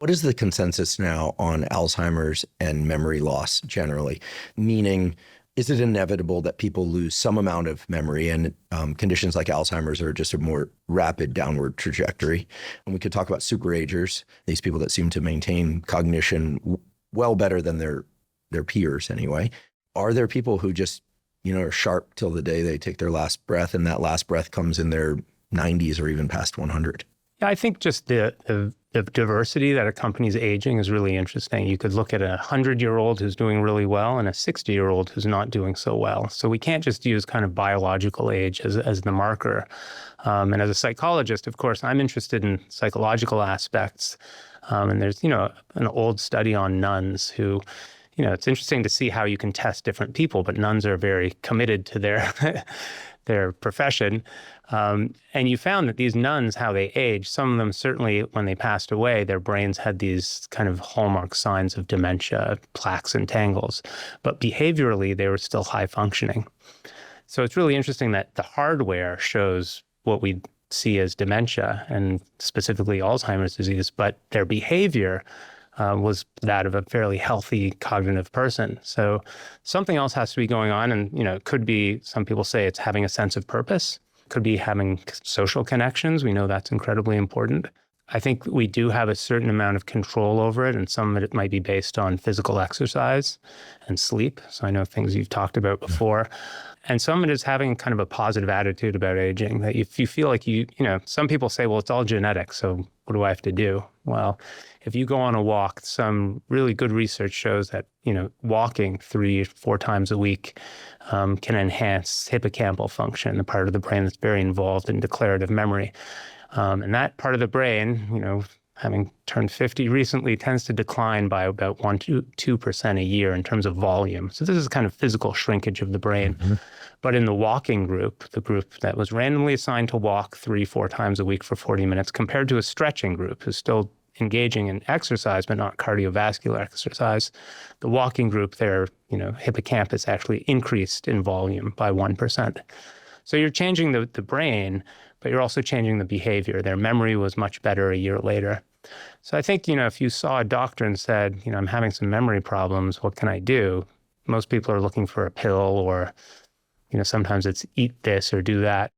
What is the consensus now on Alzheimer's and memory loss generally? Meaning, is it inevitable that people lose some amount of memory and conditions like Alzheimer's are just a more rapid downward trajectory? And we could talk about superagers, these people that seem to maintain cognition well better than their peers anyway. Are there people who just, are sharp till the day they take their last breath, and that last breath comes in their 90s or even past 100? Yeah, I think just the diversity that accompanies aging is really interesting. You could look at a 100-year-old who's doing really well and a 60-year-old who's not doing so well. So we can't just use kind of biological age as the marker. And as a psychologist, of course, I'm interested in psychological aspects. And there's, an old study on nuns who, it's interesting to see how you can test different people, but nuns are very committed to their profession. And you found that these nuns, how they age, some of them certainly when they passed away, their brains had these kind of hallmark signs of dementia, plaques and tangles. But behaviorally, they were still high functioning. So it's really interesting that the hardware shows what we see as dementia and specifically Alzheimer's disease, but their behavior was that of a fairly healthy cognitive person. So something else has to be going on. And, it could be, some people say it's having a sense of purpose, could be having social connections. We know that's incredibly important. I think we do have a certain amount of control over it, and some of it might be based on physical exercise and sleep. So I know things you've talked about before. And some of it is having kind of a positive attitude about aging, that if you feel like some people say, well, it's all genetic, so what do I have to do? Well, if you go on a walk, some really good research shows that, walking 3-4 times a week can enhance hippocampal function, the part of the brain that's very involved in declarative memory. And that part of the brain, having turned 50 recently, tends to decline by about 1-2% a year in terms of volume. So this is kind of physical shrinkage of the brain. Mm-hmm. But in the walking group, the group that was randomly assigned to walk 3-4 times a week for 40 minutes, compared to a stretching group who's still engaging in exercise, but not cardiovascular exercise, the walking group, their hippocampus actually increased in volume by 1%. So you're changing the brain, but you're also changing the behavior. Their memory was much better a year later. So I think, if you saw a doctor and said, I'm having some memory problems, what can I do? Most people are looking for a pill or, sometimes it's eat this or do that.